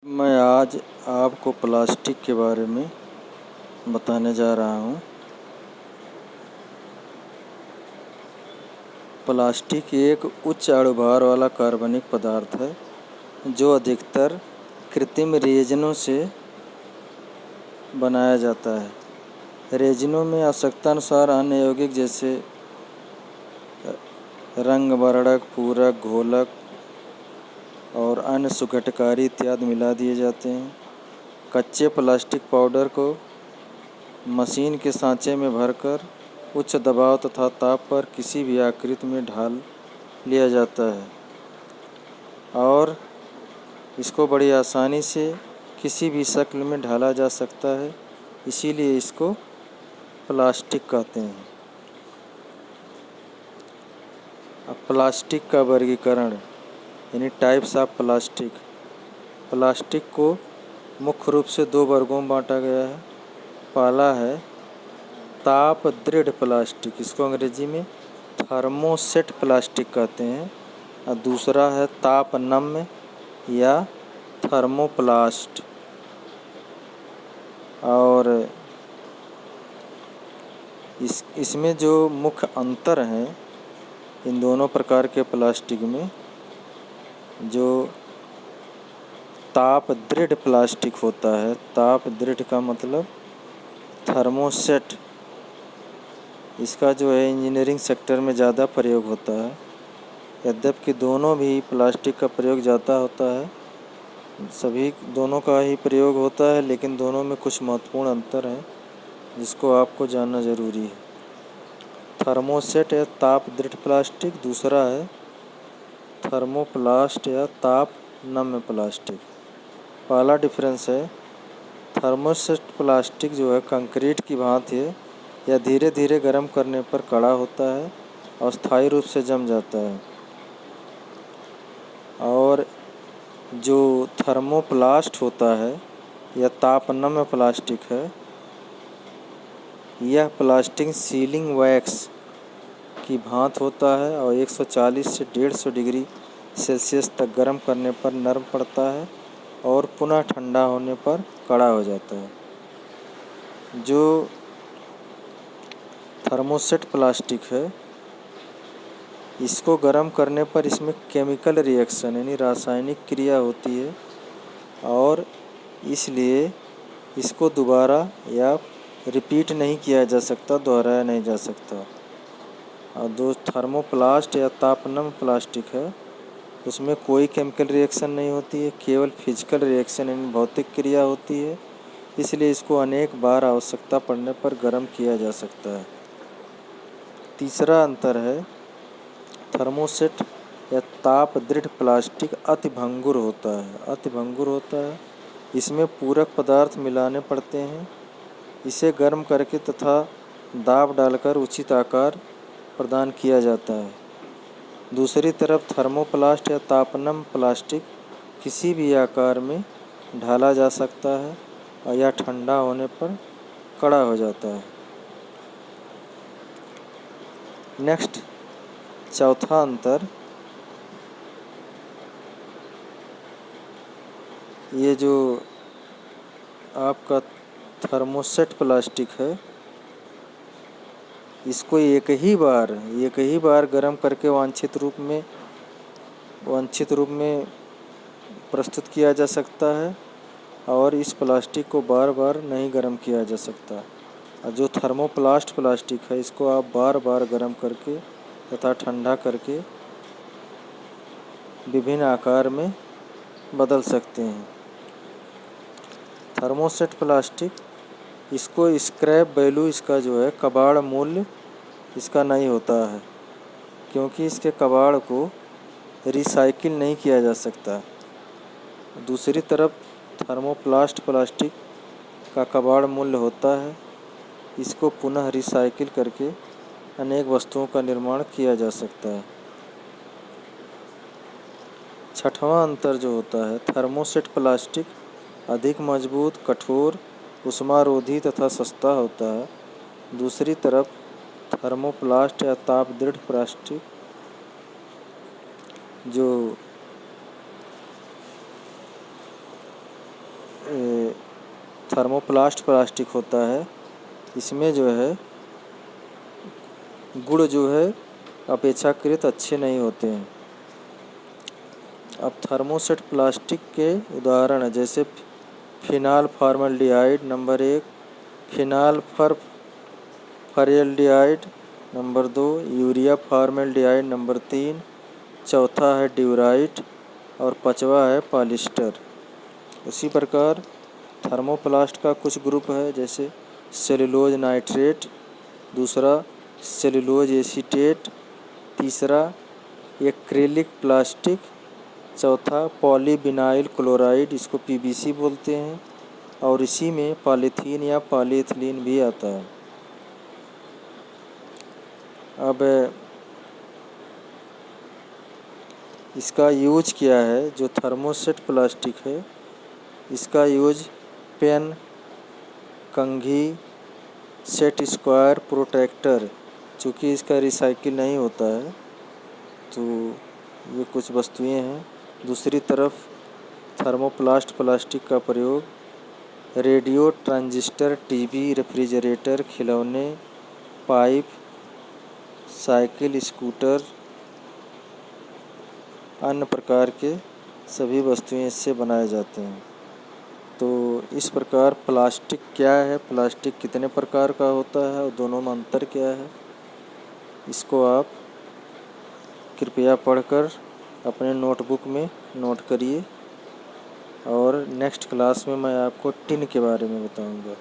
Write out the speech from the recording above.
मैं आज आपको प्लास्टिक के बारे में बताने जा रहा हूँ। प्लास्टिक एक उच्च अणुभार वाला कार्बनिक पदार्थ है जो अधिकतर कृत्रिम रेजिनों से बनाया जाता है। रेजिनों में आवश्यकतानुसार अन्य यौगिक जैसे रंग वर्णक, पूरक, घोलक और अन्य सुघटकारी इत्यादि मिला दिए जाते हैं। कच्चे प्लास्टिक पाउडर को मशीन के सांचे में भरकर उच्च दबाव तथा ताप पर किसी भी आकृति में ढाल लिया जाता है और इसको बड़ी आसानी से किसी भी शक्ल में ढाला जा सकता है, इसीलिए इसको प्लास्टिक कहते हैं। अब प्लास्टिक का वर्गीकरण यानी टाइप्स ऑफ प्लास्टिक। प्लास्टिक को मुख्य रूप से दो वर्गों में बांटा गया है। पहला है ताप दृढ़ प्लास्टिक, इसको अंग्रेजी में थर्मोसेट प्लास्टिक कहते हैं, और दूसरा है ताप नम्य या थर्मोप्लास्ट। और इसमें जो मुख्य अंतर हैं इन दोनों प्रकार के प्लास्टिक में, जो ताप दृढ़ प्लास्टिक होता है, ताप दृढ़ का मतलब थर्मोसेट, इसका जो है इंजीनियरिंग सेक्टर में ज़्यादा प्रयोग होता है। यद्यपि दोनों भी प्लास्टिक का प्रयोग ज़्यादा होता है, सभी दोनों का ही प्रयोग होता है, लेकिन दोनों में कुछ महत्वपूर्ण अंतर है जिसको आपको जानना ज़रूरी है। थर्मोसेट या ताप दृढ़ प्लास्टिक, दूसरा है थर्मोप्लास्ट या ताप नम्य प्लास्टिक। पहला डिफरेंस है थर्मोसेट प्लास्टिक जो है कंक्रीट की भांति है, यह धीरे धीरे गर्म करने पर कड़ा होता है और स्थायी रूप से जम जाता है। और जो थर्मोप्लास्ट होता है या ताप नम्य प्लास्टिक है, यह प्लास्टिक सीलिंग वैक्स की भांति होता है और 140 से 150 डिग्री सेल्सियस तक गर्म करने पर नरम पड़ता है और पुनः ठंडा होने पर कड़ा हो जाता है। जो थर्मोसेट प्लास्टिक है, इसको गर्म करने पर इसमें केमिकल रिएक्शन यानी रासायनिक क्रिया होती है और इसलिए इसको दोबारा या रिपीट नहीं किया जा सकता, दोहराया नहीं जा सकता। और जो थर्मोप्लास्ट या तापनम प्लास्टिक है, उसमें कोई केमिकल रिएक्शन नहीं होती है, केवल फिजिकल रिएक्शन यानी भौतिक क्रिया होती है, इसलिए इसको अनेक बार आवश्यकता पड़ने पर गर्म किया जा सकता है। तीसरा अंतर है थर्मोसेट या ताप दृढ़ प्लास्टिक अति भंगुर होता है। अति भंगुर होता है, इसमें पूरक पदार्थ मिलाने पड़ते हैं। इसे गर्म करके तथा दाब डालकर उचित आकार प्रदान किया जाता है। दूसरी तरफ थर्मोप्लास्ट या तापनम प्लास्टिक किसी भी आकार में ढाला जा सकता है और यह ठंडा होने पर कड़ा हो जाता है। नेक्स्ट, चौथा अंतर, ये जो आपका थर्मोसेट प्लास्टिक है, इसको एक ही बार गर्म करके वांछित रूप में प्रस्तुत किया जा सकता है और इस प्लास्टिक को बार बार नहीं गर्म किया जा सकता। और जो थर्मोप्लास्ट प्लास्टिक है, इसको आप बार बार गर्म करके तथा ठंडा करके विभिन्न आकार में बदल सकते हैं। थर्मोसेट प्लास्टिक, इसको स्क्रैप वैल्यू, इसका जो है कबाड़ मूल्य इसका नहीं होता है, क्योंकि इसके कबाड़ को रिसाइकिल नहीं किया जा सकता। दूसरी तरफ थर्मोप्लास्ट प्लास्टिक का कबाड़ मूल्य होता है, इसको पुनः रिसाइकिल करके अनेक वस्तुओं का निर्माण किया जा सकता है। छठवां अंतर जो होता है, थर्मोसेट प्लास्टिक अधिक मजबूत, कठोर, उष्मारोधी तथा सस्ता होता है। दूसरी तरफ थर्मोप्लास्ट या ताप दृढ़ प्लास्टिक जो थर्मोप्लास्ट प्लास्टिक होता है, इसमें जो है गुण जो है अपेक्षाकृत अच्छे नहीं होते हैं। अब थर्मोसेट प्लास्टिक के उदाहरण है, जैसे phenol formaldehyde number 1, phenol formaldehyde number 2, urea formaldehyde number 3, चौथा है ड्यूराइट और पांचवा है पॉलिस्टर। उसी प्रकार थर्मोप्लास्ट का कुछ ग्रुप है, जैसे सेलुलोज नाइट्रेट, दूसरा सेलुलोज एसीटेट, तीसरा एक्रिलिक प्लास्टिक, चौथा पॉलीविनाइल क्लोराइड, इसको पीवीसी बोलते हैं, और इसी में पॉलीथीन या पॉलीएथिलीन भी आता है। अब इसका यूज क्या है? जो थर्मोसेट प्लास्टिक है इसका यूज पेन, कंघी, सेट स्क्वायर, प्रोटेक्टर, चूँकि इसका रिसाइकिल नहीं होता है तो ये कुछ वस्तुएं हैं। दूसरी तरफ थर्मोप्लास्ट प्लास्टिक का प्रयोग रेडियो, ट्रांजिस्टर, टीवी, रेफ्रिजरेटर, खिलौने, पाइप, साइकिल, स्कूटर, अन्य प्रकार के सभी वस्तुएं इससे बनाए जाते हैं। तो इस प्रकार प्लास्टिक क्या है, प्लास्टिक कितने प्रकार का होता है और दोनों में अंतर क्या है, इसको आप कृपया पढ़कर अपने नोटबुक में नोट करिए। और नेक्स्ट क्लास में मैं आपको टिन के बारे में बताऊंगा।